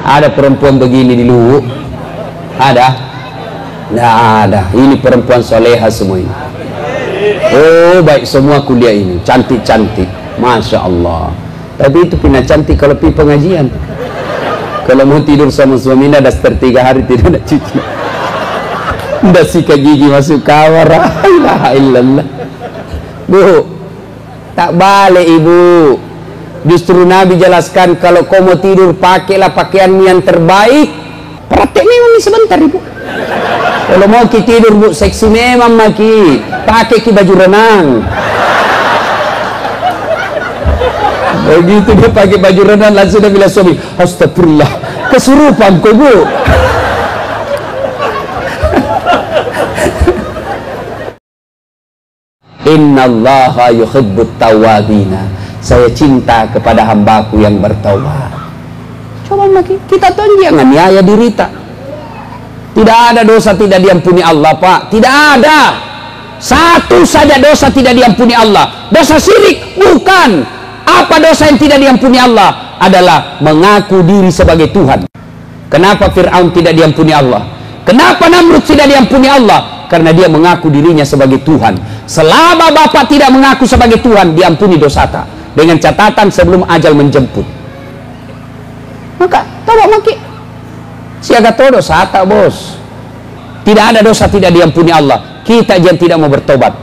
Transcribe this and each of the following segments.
Ada perempuan begini di Luwu? Ada? Nggak ada. Ini perempuan soleha semua ini. Oh baik semua kuliah ini, cantik-cantik, Masya Allah. Tapi itu pina cantik kalau pergi pengajian. Kalau mau tidur sama suaminya dah seter 3 hari tidak ada cuci. Dah sikat gigi masuk kamar. La ilaha illallah. Bu, tak balik ibu. Justru Nabi jelaskan kalau kau mau tidur pakailah pakaian yang terbaik. Praktek memang sebentar ibu. Kalau mau ki tidur bu seksi memang maki. Pakai ki baju renang. Begitu dia pakai baju renang langsung dia bilang suami, astagfirullah, kesurupan kau bu. Innallaha yuhibbut tawwabina. Saya cinta kepada hambaku yang bertaubat. Coba lagi kita tuh jangan niaya diri tak. Tidak ada dosa tidak diampuni Allah pak. Tidak ada. Satu saja dosa tidak diampuni Allah. Dosa syirik bukan. Apa dosa yang tidak diampuni Allah? Adalah mengaku diri sebagai Tuhan. Kenapa Fir'aun tidak diampuni Allah? Kenapa Namrud tidak diampuni Allah? Karena dia mengaku dirinya sebagai Tuhan. Selama bapak tidak mengaku sebagai Tuhan, diampuni dosata. Dengan catatan sebelum ajal menjemput. Maka, tahu maki. Siaga todo dosata bos. Tidak ada dosa tidak diampuni Allah. Kita yang tidak mau bertobat.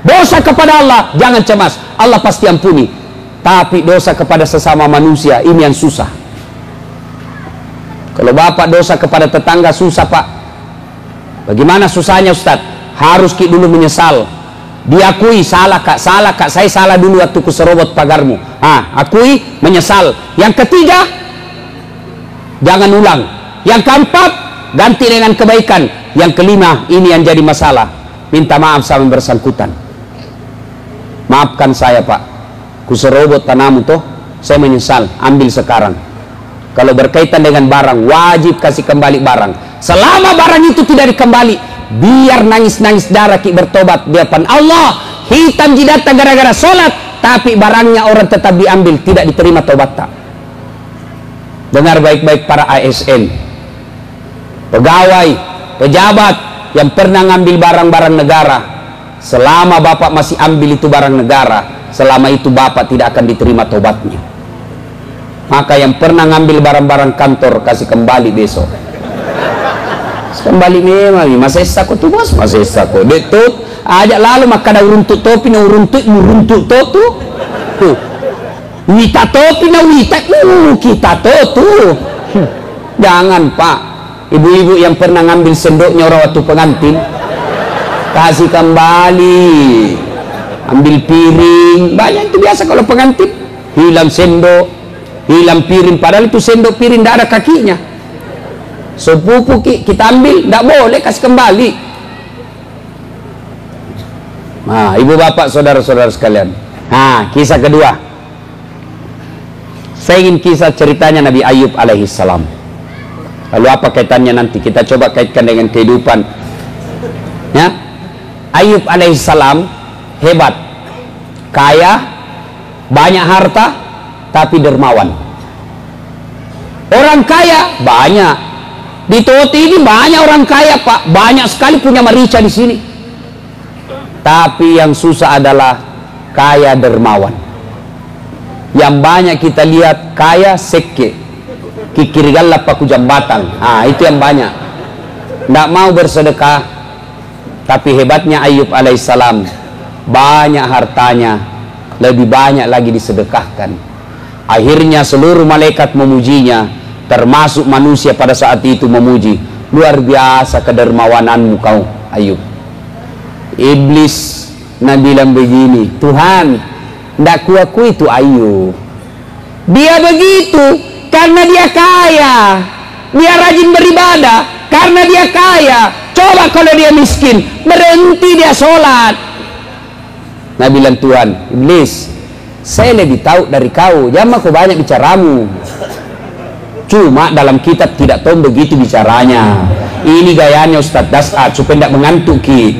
Dosa kepada Allah, jangan cemas. Allah pasti ampuni. Tapi dosa kepada sesama manusia, ini yang susah. Kalau bapak dosa kepada tetangga susah pak. Bagaimana susahnya Ustaz? Harus ki dulu menyesal. Diakui salah kak, saya salah dulu waktu kuserobot pagarmu. Akui, menyesal. Yang ketiga, jangan ulang. Yang keempat, ganti dengan kebaikan. Yang kelima, ini yang jadi masalah. Minta maaf sama yang bersangkutan. Maafkan saya pak. Kuserobot tanahmu toh, saya menyesal, ambil sekarang. Kalau berkaitan dengan barang, wajib kasih kembali barang. Selama barang itu tidak dikembali, biar nangis-nangis darah ki bertobat di depan Allah. Hitam jidatnya gara-gara sholat, tapi barangnya orang tetap diambil, tidak diterima tobat tak. Dengar baik-baik para ASN, pegawai, pejabat yang pernah ngambil barang-barang negara. Selama bapak masih ambil itu barang negara, selama itu bapak tidak akan diterima tobatnya. Maka yang pernah ngambil barang-barang kantor kasih kembali besok. Kembali memang masa esako tu bos, masa esako detut ajak lalu maka ada uruntuk topi na uruntuk totu tuh wita topi na wita kita totu. Jangan pak, ibu-ibu yang pernah ngambil sendoknya orang waktu pengantin kasih kembali. Ambil piring, banyak itu biasa kalau pengantin. Hilang sendok, hilang piring, padahal itu sendok piring tidak ada kakinya. Sepupu kita ambil, tidak boleh, kasih kembali. Nah, ibu bapak, saudara-saudara sekalian. Nah, kisah kedua. Saya ingin kisah ceritanya Nabi Ayub alaihissalam. Lalu apa kaitannya nanti? Kita coba kaitkan dengan kehidupan. Ya, Ayub alaihissalam hebat, kaya, banyak harta, tapi dermawan. Orang kaya banyak di Toti ini, banyak orang kaya pak, banyak sekali punya merica di sini. Tapi yang susah adalah kaya dermawan. Yang banyak kita lihat kaya seke, kikirigalla paku jambatan. Itu yang banyak. Tidak mau bersedekah. Tapi hebatnya Ayub alaihissalam, banyak hartanya, lebih banyak lagi disedekahkan. Akhirnya seluruh malaikat memujinya, termasuk manusia pada saat itu memuji. Luar biasa kedermawananmu kau Ayub. Iblis bilang begini, Tuhan, tidak kuakui itu Ayub. Dia begitu karena dia kaya. Dia rajin beribadah karena dia kaya. Coba kalau dia miskin, berhenti dia sholat. Nah bilang Tuhan, Iblis, saya lebih tahu dari kau, jangan kau banyak bicaramu. Cuma dalam kitab tidak tahu begitu bicaranya. Ini gayanya Ustadz Das'ad supaya tidak mengantuk ki.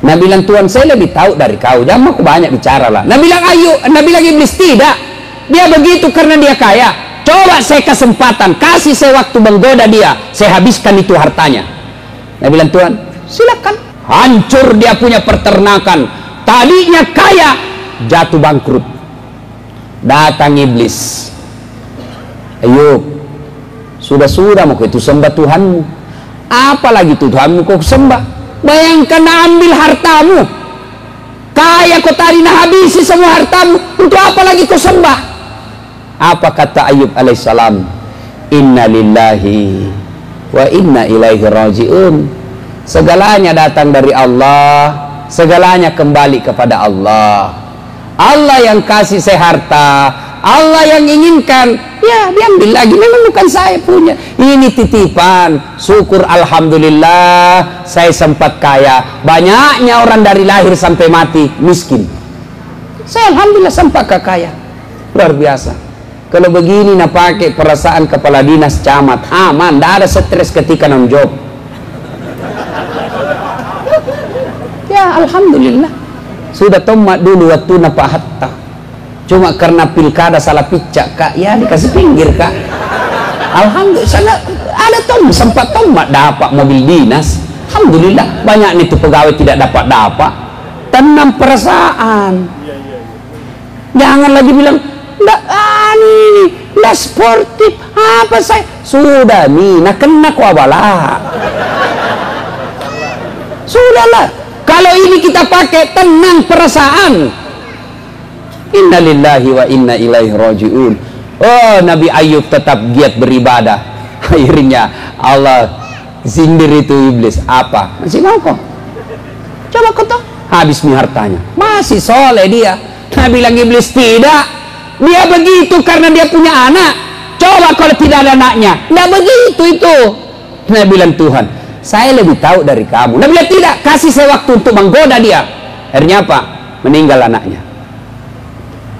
Nah bilang Tuhan, saya lebih tahu dari kau, jangan kau banyak bicara lah. Nah bilang Iblis tidak, dia begitu karena dia kaya. coba saya kesempatan, kasih saya waktu menggoda dia, saya habiskan itu hartanya. Nabi bilang, Tuhan silakan. Hancur dia punya peternakan, tadinya kaya, jatuh bangkrut. Datang iblis, Ayub, sudah mau itu sembah Tuhanmu, apalagi Tuhanmu kau sembah? Bayangkan ambil hartamu, kaya kau tadi nak habisi semua hartamu, untuk apa lagi kau sembah? Apa kata Ayub alaihissalam? Inna lillahi wa inna ilaihi raji'un. Segalanya datang dari Allah, segalanya kembali kepada Allah. Allah yang kasih saya harta, Allah yang inginkan, ya diambil lagi, memang bukan saya punya, ini titipan. Syukur alhamdulillah saya sempat kaya. Banyaknya orang dari lahir sampai mati miskin, saya alhamdulillah sempat kaya. Luar biasa. Kalau begini nak pakai perasaan kepala dinas camat, aman, tidak ada stres ketika non job. Ya alhamdulillah. Sudah tomat dulu waktu napa hatta, cuma karena pilkada salah picak kak, ya dikasih pinggir kak. Alhamdulillah ada sempat tomat dapat mobil dinas. Alhamdulillah banyak nih tuh pegawai tidak dapat. Tenang perasaan. Jangan lagi bilang nggak sportif apa saya sudah nih nak kena kuabala. Sudahlah. Kalau ini kita pakai tenang perasaan. Inna lillahi wa inna ilaihi raji'un. Oh, Nabi Ayub tetap giat beribadah. Akhirnya Allah sindir itu iblis. Apa? Masih mau kok? Coba kau tahu. Habis nih hartanya. Masih soleh dia. Nabi bilang iblis tidak. Dia begitu karena dia punya anak. Coba kalau tidak ada anaknya. Tidak begitu itu. Nabi bilang Tuhan, saya lebih tahu dari kamu. Nabi bilang tidak, kasih saya waktu untuk menggoda dia. Akhirnya apa? Meninggal anaknya.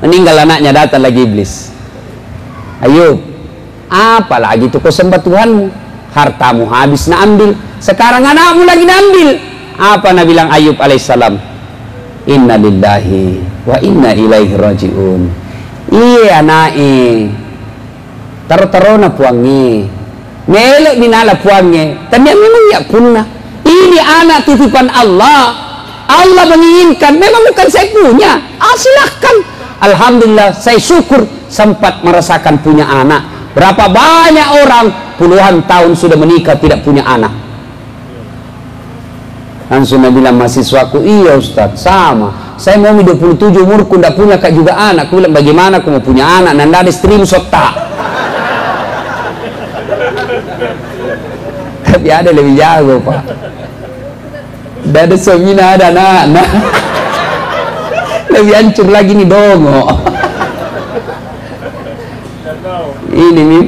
Meninggal anaknya, datang lagi iblis. Ayub, apalagi itu kau sembah Tuhanmu? Hartamu habis nak ambil, sekarang anakmu lagi ambil. Apa Nabi bilang Ayub alaihissalam? Inna lillahi wa inna ilaihi raji'un. Iya anaknya taruh-taruh puangi melek minala puangnya, tapi memang ya punah. Ini anak titipan Allah. Allah menginginkan, memang bukan saya punya. Silahkan. Alhamdulillah saya syukur sempat merasakan punya anak. Berapa banyak orang puluhan tahun sudah menikah tidak punya anak. Langsung Nabi bilang mahasiswaku, iya Ustaz sama. Saya mau 27 umurku tidak punya kak juga anak. Aku bilang bagaimana aku mau punya anak? Nanda ada stream sota. Tapi ada lebih jago pak. Tidak ada semina ada anak. Lebih hancur lagi nih dongo. Ini nih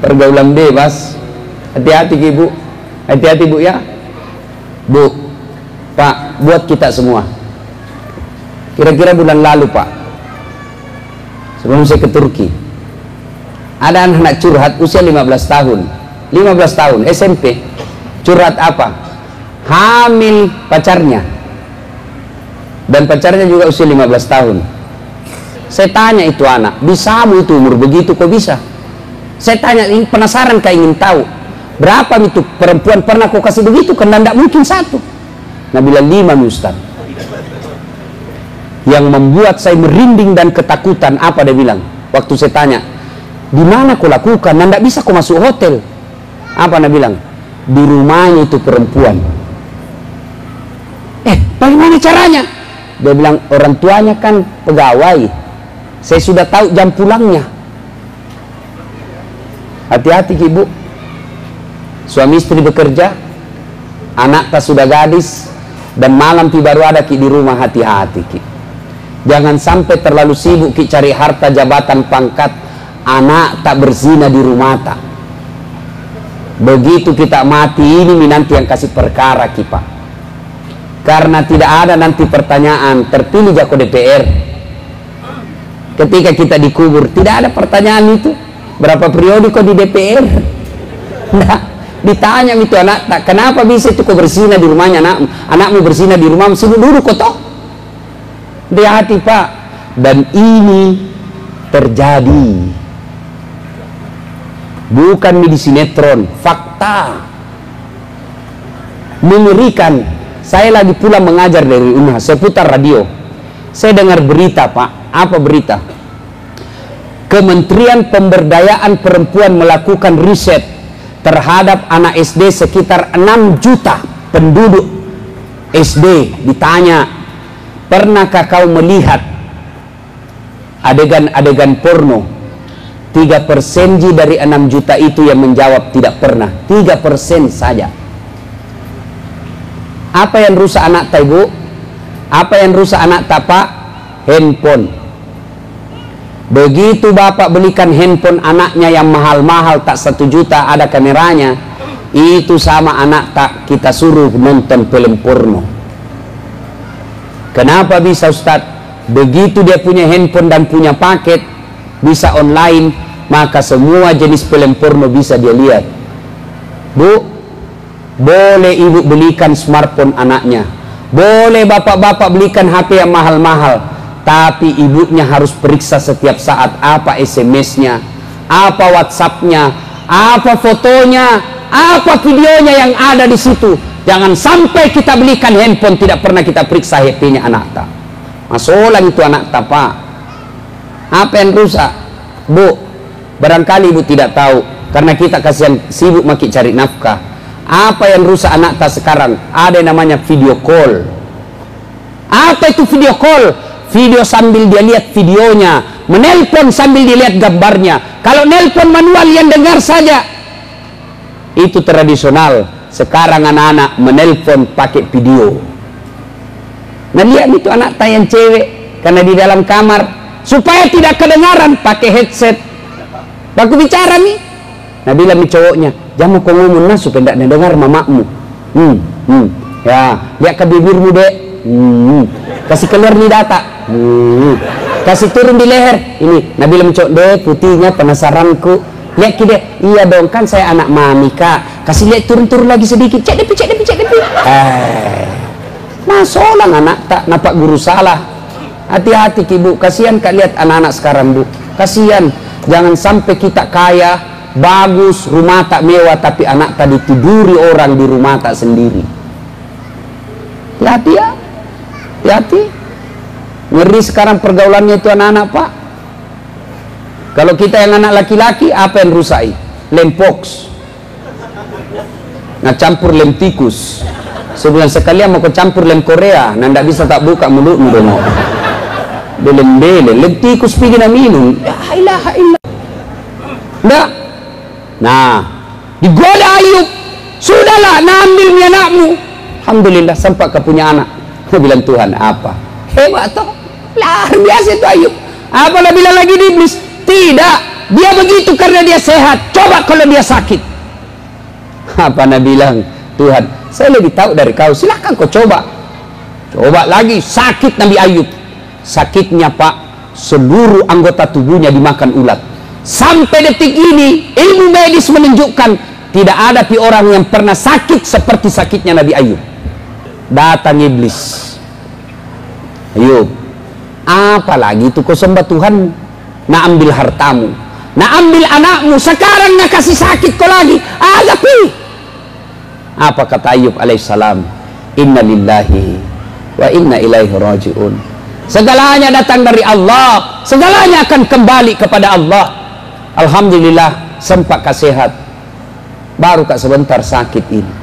pergaulan bebas. Hati-hati ibu. Hati-hati bu ya. Bu, pak, buat kita semua. Kira-kira bulan lalu pak, sebelum saya ke Turki, ada anak curhat usia 15 tahun 15 tahun SMP. Curhat apa? Hamil pacarnya, dan pacarnya juga usia 15 tahun. Saya tanya itu anak, bisamu itu umur begitu kok bisa? Saya tanya, penasaran kak, ingin tahu berapa itu perempuan pernah kau kasih begitu? Karena tidak mungkin satu. Nah bilang 5 Ustaz. Yang membuat saya merinding dan ketakutan, apa dia bilang? Waktu saya tanya, di mana kau lakukan? Nah, tidak bisa kau masuk hotel. Apa dia bilang? Di rumahnya itu perempuan. Bagaimana caranya? Dia bilang orang tuanya kan pegawai. Saya sudah tahu jam pulangnya. Hati-hati ibu. Suami istri bekerja, anak tak sudah gadis, dan malam baru ada di rumah. Hati-hati ki. Jangan sampai terlalu sibuk ki cari harta, jabatan, pangkat, anak tak berzina di rumah tak. Begitu kita mati ini nanti yang kasih perkara ki pak. Karena tidak ada nanti pertanyaan terpilih jako DPR. Ketika kita dikubur tidak ada pertanyaan itu. Berapa periode kau di DPR? Nah, ditanya itu anak tak, kenapa bisa itu kau berzina di rumahnya anakmu berzina di rumahmu, sini dulu kau toh. Hati-hati pak. Dan ini terjadi bukan di sinetron, fakta. Mengerikan. Saya lagi pula mengajar dari rumah, saya putar radio, saya dengar berita, Pak. Apa berita? Kementerian Pemberdayaan Perempuan melakukan riset terhadap anak SD sekitar 6 juta penduduk SD. Ditanya, pernahkah kau melihat adegan-adegan porno? 3% dari 6 juta itu yang menjawab tidak pernah. 3% saja. Apa yang rusak anak tak, Ibu? Apa yang rusak anak tak, Pak? Handphone. Begitu bapak belikan handphone anaknya yang mahal-mahal, tak 1 juta, ada kameranya, itu sama anak tak kita suruh nonton film porno. Kenapa bisa, Ustadz? Begitu dia punya handphone dan punya paket, bisa online, maka semua jenis film porno bisa dia lihat. Bu, boleh ibu belikan smartphone anaknya, boleh bapak-bapak belikan HP yang mahal-mahal, tapi ibunya harus periksa setiap saat apa SMS-nya, apa WhatsApp-nya, apa fotonya, apa videonya yang ada di situ. Jangan sampai kita belikan handphone tidak pernah kita periksa HP-nya anak tak. Masolang itu anak tak, Pak. Apa yang rusak? Bu, barangkali ibu tidak tahu, karena kita kasihan sibuk makin cari nafkah. Apa yang rusak anak tak sekarang? Ada yang namanya video call. Apa itu video call? Video sambil dia lihat videonya, menelpon sambil dia lihat gambarnya. Kalau nelpon manual yang dengar saja, itu tradisional. Sekarang anak-anak menelpon pakai video. Nah, lihat itu anak tak yang cewek, karena di dalam kamar, supaya tidak kedengaran pakai headset. Baku bicara nih. Nah, bilang nih cowoknya, jangan kau ngomong nah supaya tidak dengar mamakmu. Ya, lihat ke bibirmu, Dek. Kasih keluar nih data. Kasih turun di leher. Ini, nah bilang cowok, Dek, putihnya penasaranku. Lihat ki, Dek. Iya dong, kan saya anak mami, Kak. Kasih lihat turun-turun lagi sedikit. Cek depi. Masolang anak tak, nampak guru salah. Hati-hati ki, Bu. Kasihan Kak lihat anak-anak sekarang, Bu. Kasihan. Jangan sampai kita kaya, bagus, rumah tak mewah, tapi anak tak ditiduri orang di rumah tak sendiri. Hati-hati ya. Hati-hati. Ngeri sekarang pergaulannya itu anak-anak, Pak. Kalau kita yang anak laki-laki, apa yang rusai? Lem pox. Nah, campur lem tikus. Sebulan sekalian mau campur lem Korea, nah ndak bisa tak buka mulutmu dong. Belem-belem, lem tikus pergi na minum. Ya ilaha illallah. Ndak. Nah, digoda Ayub. Sudahlah, nah ambil anakmu. Alhamdulillah, sempat ke punya anak. Dia bilang, Tuhan, apa? Hebat toh. Luar biasa itu Ayub. Apalah bilang lagi di iblis? Tidak, dia begitu karena dia sehat. Coba kalau dia sakit. Apa Nabi bilang? Tuhan, saya lebih tahu dari kau. Silahkan kau coba. Coba lagi, sakit Nabi Ayub. Sakitnya, Pak, seluruh anggota tubuhnya dimakan ulat. Sampai detik ini, ilmu medis menunjukkan tidak ada orang yang pernah sakit seperti sakitnya Nabi Ayub. Datang iblis. Ayub, apalagi itu kau sembah Tuhan? Nak ambil hartamu, nak ambil anakmu, sekarang nak kasih sakit kau lagi. Agapi. Apa kata Ayub alaihissalam? Inna lillahi wa inna ilaihi raji'un. Segalanya datang dari Allah, segalanya akan kembali kepada Allah. Alhamdulillah, sempat sehat. Baru kak sebentar sakit ini.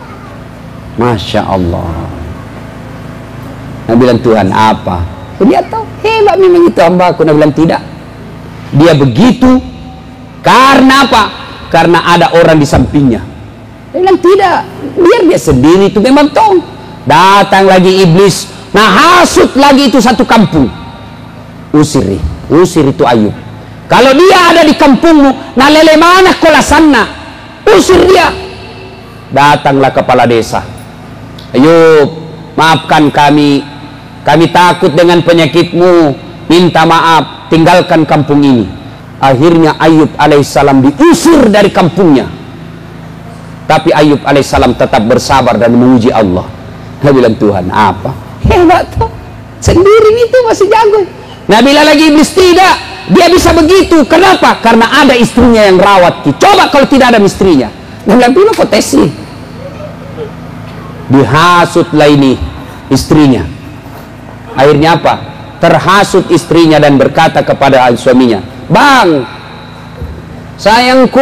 Masya Allah. Nabi bilang, Tuhan apa? Dia tahu, hebat memang itu hamba aku. Nabi bilang, tidak. Dia begitu karena apa? Karena ada orang di sampingnya. Dia bilang, tidak. Biar dia sendiri itu memang tong. Datang lagi iblis. Nah, hasut lagi itu satu kampung. Usir itu Ayub. Kalau dia ada di kampungmu, nah lele mana kolasana, usir dia. Datanglah kepala desa. Ayub, maafkan kami takut dengan penyakitmu, minta maaf, tinggalkan kampung ini. Akhirnya Ayub alaihissalam diusir dari kampungnya. Tapi Ayub alaihissalam tetap bersabar dan memuji Allah. Dia bilang, Tuhan apa? Hebat tuh, sendiri itu masih jago. Nah, bila lagi iblis tidak, Dia bisa begitu. Kenapa? Karena ada istrinya yang rawat. Coba kalau tidak ada istrinya. Nah, bilang potensi. Dihasutlah ini istrinya. Akhirnya apa? Terhasut istrinya dan berkata kepada suaminya, "Bang, sayangku."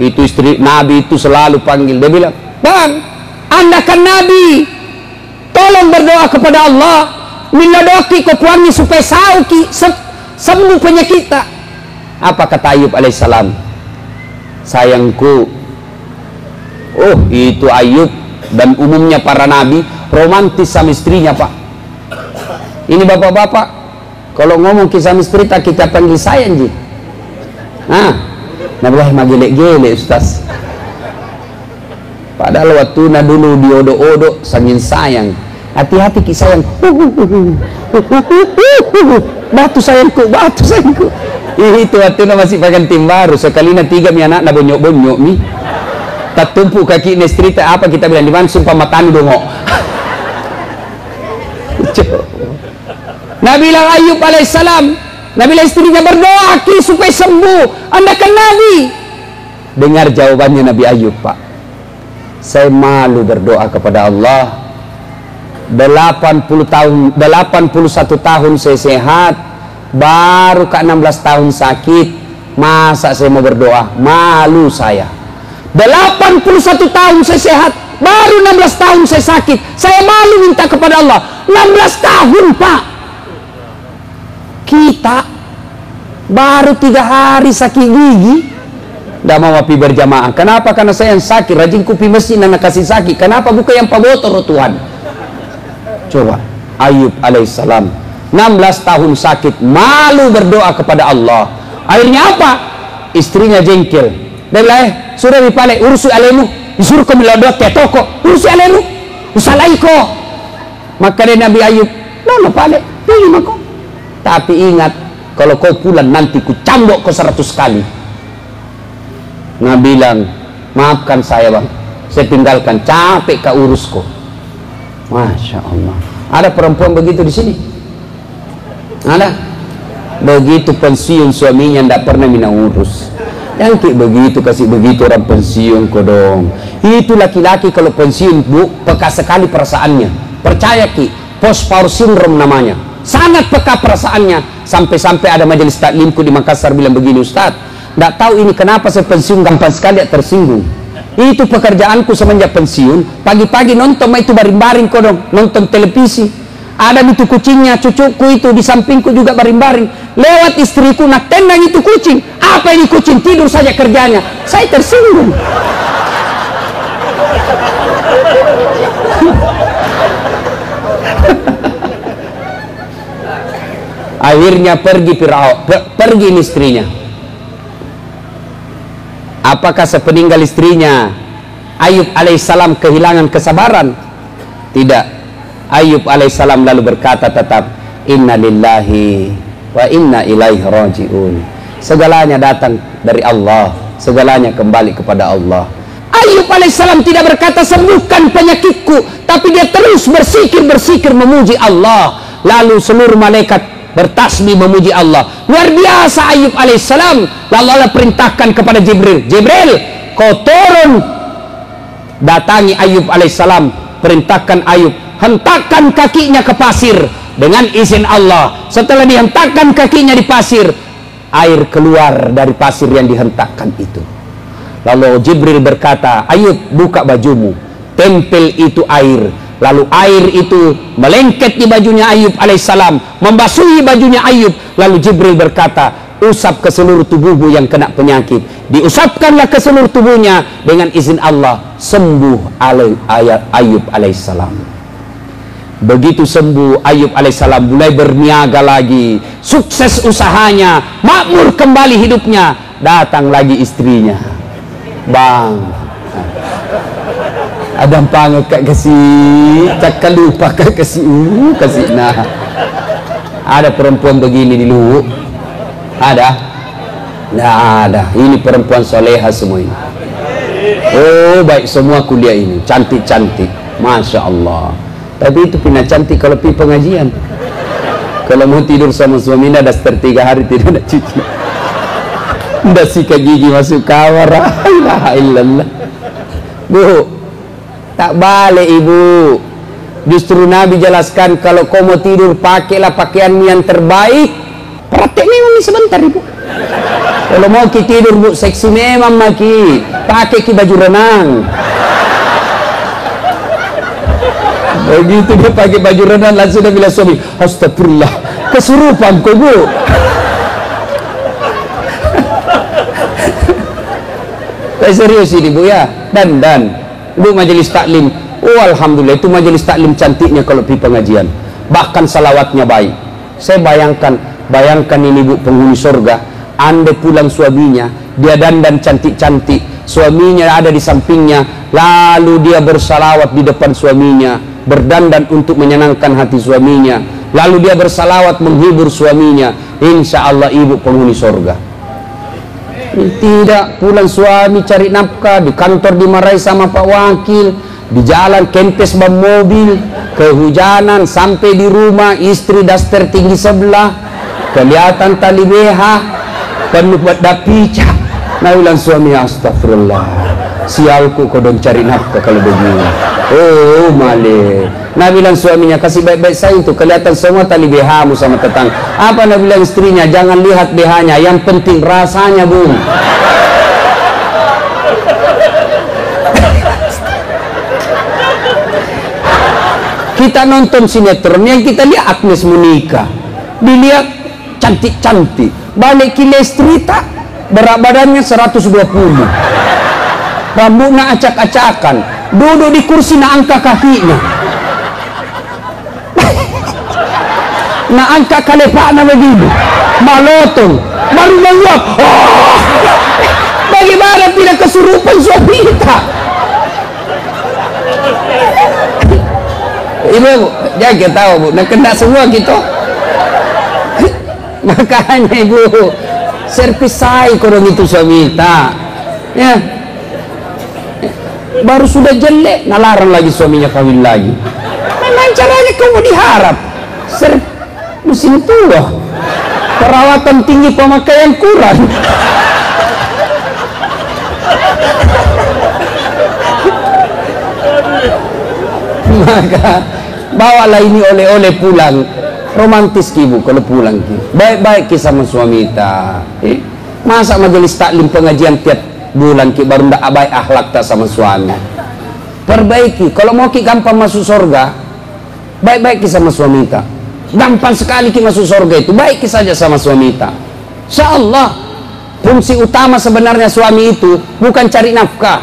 Itu istri Nabi itu selalu panggil. Dia bilang, "Bang, Anda kan Nabi. Tolong berdoa kepada Allah. Minta doki kau kuangi supaya sembuh penyakit kita." Apa kata Ayub alaihissalam? "Sayangku." Oh, itu Ayub dan umumnya para nabi romantis sama istrinya, Pak. Ini bapak-bapak kalau ngomong kisah istri kita panggil sayang ji. Nabilah magilek-gelek Ustaz. Padahal waktu dulu diodo-odo sangin sayang. Hati-hati ki sayang. Batu sayangku, batu sayangku. Itu waktu masih pakai tim baru. Sekali 3 mi anak na bonyok-bonyok mi. Tak tumpu kaki ini cerita apa kita bilang di mana sumpah matanu dongok. Nabi bilang Ayub alaihissalam, Nabi bilang istrinya berdoa ki supaya sembuh. Anda kan Nabi. Dengar jawabannya Nabi Ayub, Pak. Saya malu berdoa kepada Allah. 81 tahun saya sehat, baru ke 16 tahun sakit. Masa saya mau berdoa? Malu saya. 81 tahun saya sehat, baru 16 tahun saya sakit. Saya malu minta kepada Allah. 16 tahun, Pak. Kita baru 3 hari sakit gigi, tidak mau api berjamaah. Kenapa? Karena saya yang sakit. Rajin kupi mesin anak kasih sakit. Kenapa bukan yang pabotor, Tuhan? Coba Ayub alaihissalam 16 tahun sakit, malu berdoa kepada Allah. Akhirnya apa? Istrinya jengkel. Dia bilang, sudah dipalek urusi alemu, disuruh ke melodot ya toko, urusi alemu, usalaiko. Maka dia Nabi Ayub, no palek, pilih aku. Tapi ingat, kalau kau pulang nanti ku cambok kau 100 kali. Nabi bilang, maafkan saya bang, saya tinggalkan, capek kau urusku. Masya Allah. Ada perempuan begitu di sini? Ada? Begitu pensiun suaminya tidak pernah mina urus. Yang kayak begitu, kasih begitu orang pensiun kok dong. Itu laki-laki kalau pensiun bu, peka sekali perasaannya. Percaya ki, post power syndrome namanya. Sangat peka perasaannya. Sampai-sampai ada majelis taklimku di Makassar bilang begini, Ustaz, tidak tahu ini kenapa saya pensiun gampang sekali tersinggung. Itu pekerjaanku semenjak pensiun. Pagi-pagi nonton itu baring-baring kok dong, nonton televisi. Ada itu kucingnya, cucuku itu di sampingku juga baring-baring. Lewat istriku nak tendang itu kucing. Apa ini kucing? Tidur saja kerjanya. Saya tersinggung. Akhirnya pergi pergi istrinya. Apakah sepeninggal istrinya Ayub alaihissalam kehilangan kesabaran? Tidak. Ayub alaihissalam lalu berkata tetap, inna lillahi wa inna ilaihi raji'un. Segalanya datang dari Allah, segalanya kembali kepada Allah. Ayub alaihissalam tidak berkata sembuhkan penyakitku, tapi dia terus bersikir memuji Allah. Lalu seluruh malaikat bertasbih memuji Allah. Luar biasa Ayub alaihissalam. Lalu Allah perintahkan kepada Jibril, Jibril, kau turun datangi Ayub alaihissalam. Perintahkan Ayub, hentakkan kakinya ke pasir dengan izin Allah. Setelah dihentakkan kakinya di pasir, air keluar dari pasir yang dihentakkan itu. Lalu Jibril berkata, Ayub, buka bajumu, tempel itu air. Lalu air itu melengket di bajunya Ayub alaihissalam, membasuhi bajunya Ayub. Lalu Jibril berkata, usap ke seluruh tubuhmu yang kena penyakit. Diusapkanlah ke seluruh tubuhnya dengan izin Allah, sembuh Ayub alaihissalam. Begitu sembuh Ayub alaihissalam mulai berniaga lagi, sukses usahanya, makmur kembali hidupnya. Datang lagi istrinya, bang, ada panggil kak kasih, cakap lupa kak kasih, kasih nah. Ada perempuan begini di Luwu? Ada? Nggak ada. Ini perempuan soleha semua ini. Oh baik semua kuliah ini, cantik-cantik, masya Allah. Tapi itu pina cantik kalau pergi pengajian. Kalau mau tidur sama suaminya daster 3 hari tidak ada cuci. Udah sikat gigi masuk kamar. La ilaha illallah. Bu, tak balik ibu. Justru Nabi jelaskan kalau kau mau tidur pakailah pakaian yang terbaik. Praktek memang sebentar ibu. Kalau mau ki tidur bu seksi memang maki. Pakai ki baju renang. Begitu dia pakai baju renang langsung dia bilang suami, astagfirullah, kesurupan kau bu. Saya serius ini bu ya. Dan bu majelis taklim, oh alhamdulillah itu majelis taklim cantiknya kalau pergi pengajian. Bahkan salawatnya baik. Saya bayangkan ini bu penghuni surga. Anda pulang suaminya, dia dandan cantik-cantik, suaminya ada di sampingnya, lalu dia bersalawat di depan suaminya, berdandan untuk menyenangkan hati suaminya, lalu dia bersalawat menghibur suaminya. Insya Allah ibu penghuni surga. Tidak, pulang suami cari nafkah, di kantor dimarahi sama Pak Wakil, di jalan kempes ban mobil, kehujanan, sampai di rumah istri daster tinggi sebelah, kelihatan tali BH, penuh dapica. Nah bilang suami, astagfirullah, sialku kau dong cari nafkah kalau begini. Oh male. Nah bilang suaminya, kasih baik-baik saya itu, kelihatan semua tali BH-mu sama tetangga. Apa nah bilang istrinya, jangan lihat BH-nya, yang penting rasanya bung. Kita nonton sinetron, yang kita lihat Agnes menikah, dilihat cantik-cantik, balik kile istri tak, berat badannya 120, rambutnya acak-acakan, duduk di kursi nak angkat kakinya, nak angkat kalepaknya begitu, malotong, baru menguap. Oh, bagaimana tidak kesurupan suami kita? Ibu, jangan tahu bu, nak kena semua gitu. Makanya ibu, servis saya kurang itu suami kita, ya. Baru sudah jelek, nalarang lagi suaminya kawin lagi. Memang caranya kamu diharap, mesin tua, perawatan tinggi, pemakaian kurang. Maka bawalah ini oleh-oleh pulang, romantis ibu kalau pulang ki, baik-baik ki sama suami kita. Masa majelis taklim pengajian tiap bulan ki baru ndak baik akhlak tak sama suami. Perbaiki, kalau mau ki gampang masuk surga, baik-baik ki sama suami kita. Gampang sekali ki masuk surga itu, baik ki saja sama suami kita. Insyaallah. Fungsi utama sebenarnya suami itu bukan cari nafkah.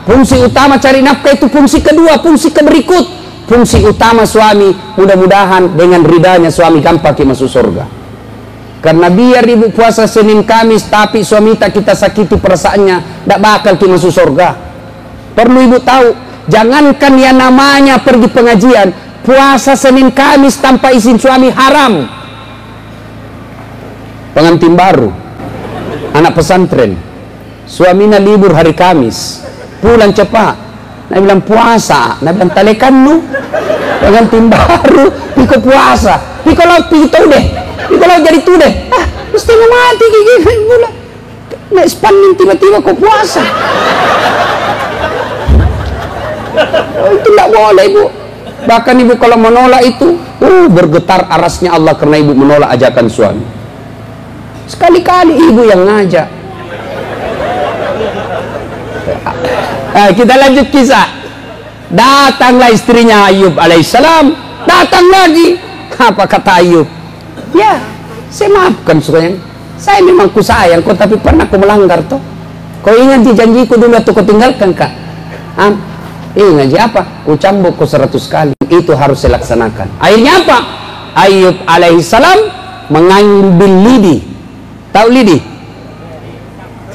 Fungsi utama cari nafkah itu fungsi kedua, fungsi berikut. Fungsi utama suami, mudah-mudahan dengan ridanya suami gampang ki masuk surga. Karena biar ibu puasa Senin Kamis tapi suami tak kita sakiti perasaannya, tak bakal ki masuk surga. Perlu ibu tahu, jangankan yang namanya pergi pengajian, puasa Senin Kamis tanpa izin suami haram. Pengantin baru, anak pesantren, suaminya libur hari Kamis, pulang cepat. Nah bilang puasa, nah bilang talekan lu, pengantin baru, piko puasa, piko lau pito deh, piko lau jadi tu deh, mesti mati gigi gula, nah spanin tiba-tiba kau puasa, oh, itu tidak boleh ibu. Bahkan ibu kalau menolak itu, bergetar arasnya Allah karena ibu menolak ajakan suami. Sekali-kali ibu yang ngajak. Nah, kita lanjut kisah. Datanglah istrinya Ayub alaihissalam, datang lagi. Apa kata Ayub? Ya, saya maafkan sayang. Saya memang ku sayang kau, tapi pernah ku melanggar toh. Kau ingat janjiku dulu atau kau tinggalkan kak? Ingat apa? Ku cambuk kau 100 kali. Itu harus saya laksanakan. Akhirnya apa? Ayub alaihissalam mengambil lidi. Tahu lidi?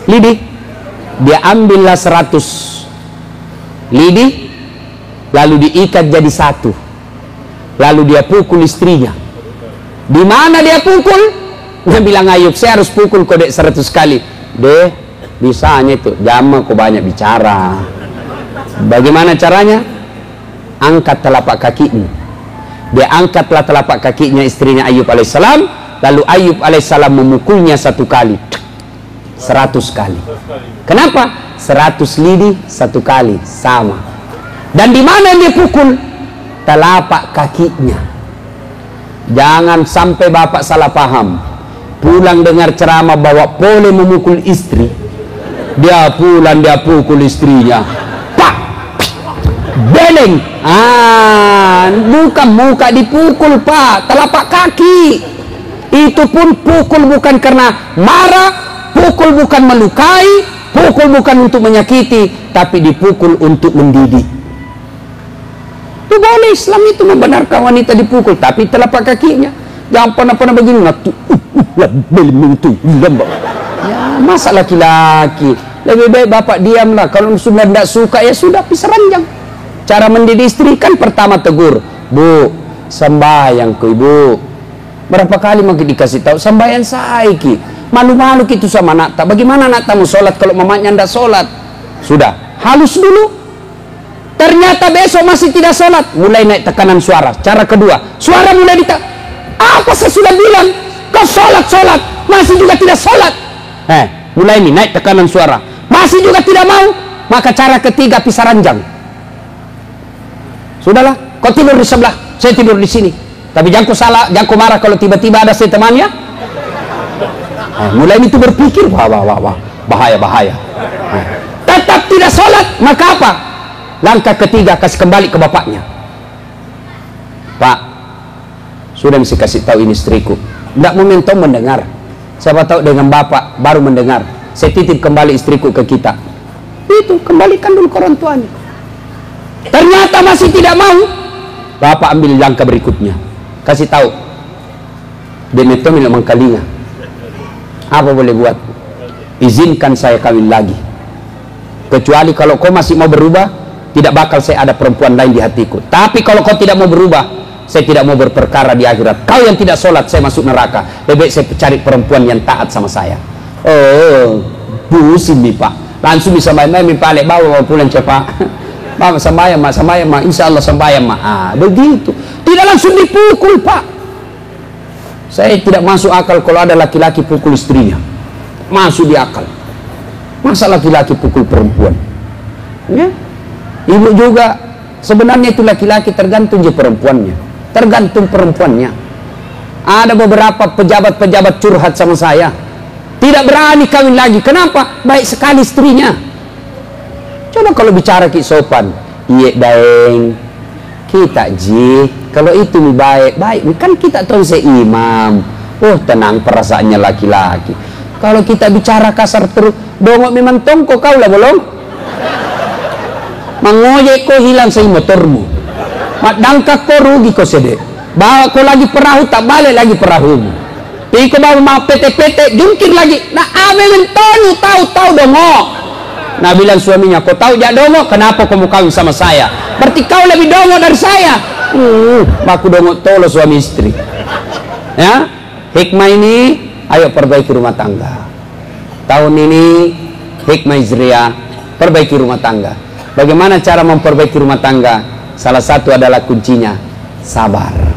Lidi? Dia ambillah 100 lidi, lalu diikat jadi satu, lalu dia pukul istrinya. Di mana dia pukul? Dia bilang, Ayub, saya harus pukul kau dek 100 kali. Deh, bisanya itu, jangan kau banyak bicara. Bagaimana caranya? Angkat telapak kakimu, Dia angkatlah telapak kakinya istrinya Ayub alaihissalam, lalu Ayub alaihissalam memukulnya 1 kali, 100 kali. Kenapa? 100 lidi 1 kali, sama. Dan di mana dia pukul? Telapak kakinya. Jangan sampai bapak salah paham. Pulang dengar ceramah bahwa boleh memukul istri, dia pulang dia pukul istrinya, pak, beleng. Bukan muka dipukul pak, telapak kaki. Itu pun pukul bukan karena marah, pukul bukan melukai, pukul bukan untuk menyakiti, tapi dipukul untuk mendidik. Itu boleh, Islam itu membenarkan wanita dipukul, tapi telapak kakinya. Jangan pernah begini, ya masa laki-laki. Lebih baik bapak diamlah. Kalau sudah tidak suka ya sudah, pisah ranjang. Cara mendidik istri kan pertama tegur, bu, sembahyang ku ibu. Berapa kali makin dikasih tahu sembahyang saya ki. Malu-malu gitu sama anak tak. Bagaimana anak tamu sholat kalau mamanya tidak sholat? Sudah halus dulu. Ternyata besok masih tidak sholat, mulai naik tekanan suara. Cara kedua, suara mulai apa saya sudah bilang, kau sholat masih juga tidak sholat. Mulai ini naik tekanan suara, masih juga tidak mau. Maka cara ketiga, pisah ranjang. Sudahlah, kau tidur di sebelah, saya tidur di sini. Tapi jangan kau marah kalau tiba-tiba ada saya temannya. Mulai itu berpikir, wah, bahaya. Tetap tidak sholat, maka apa? Langkah ketiga, kasih kembali ke bapaknya. Pak, sudah mesti kasih tahu ini istriku. Tidak momentum mendengar. Siapa tahu dengan bapak baru mendengar. Saya titip kembali istriku ke kita. Itu kembalikan dulu ke orang tuanya. Ternyata masih tidak mau. Bapak ambil langkah berikutnya. Kasih tahu. Demeto milik mengkalinya. Apa boleh buat? Izinkan saya kawin lagi. Kecuali kalau kau masih mau berubah, tidak bakal saya ada perempuan lain di hatiku. Tapi kalau kau tidak mau berubah, saya tidak mau berperkara di akhirat. Kau yang tidak sholat, saya masuk neraka. Lebih baik saya cari perempuan yang taat sama saya. Oh, pusing nih pak. Langsung bisa main-main balik bawa pulang cepat. Mama sembahyang mak, insya Allah sembahyang mak. Begitu. Tidak langsung dipukul pak. Saya tidak masuk akal kalau ada laki-laki pukul istrinya. Masuk di akal. Masa laki-laki pukul perempuan? Ya. Ibu juga sebenarnya itu laki-laki, tergantung je perempuannya, tergantung perempuannya. Ada beberapa pejabat-pejabat curhat sama saya, tidak berani kawin lagi. Kenapa? Baik sekali istrinya. Coba kalau bicara ki sopan, iya daeng kita ji, kalau itu baik kan kita tahu seimam. Oh tenang perasaannya laki-laki. Kalau kita bicara kasar terus, dongok memang tongko kau lah belum. Mangoyek kau hilang say motormu, madangka kau rugi kau sedek. Bawa kau lagi perahu tak balik lagi perahumu. Iko bawa mau PT jungkir lagi. Nah ame mentonu tahu dongo. Nah bilang suaminya, kau tahu jak dongo, kenapa kau mau kawin sama saya? Berarti kau lebih dongo dari saya. Baku dongo tolo suami istri. Ya, hikmah ini, ayo perbaiki rumah tangga. Tahun ini hikmah Hijriah, perbaiki rumah tangga. Bagaimana cara memperbaiki rumah tangga? Salah satu adalah kuncinya sabar.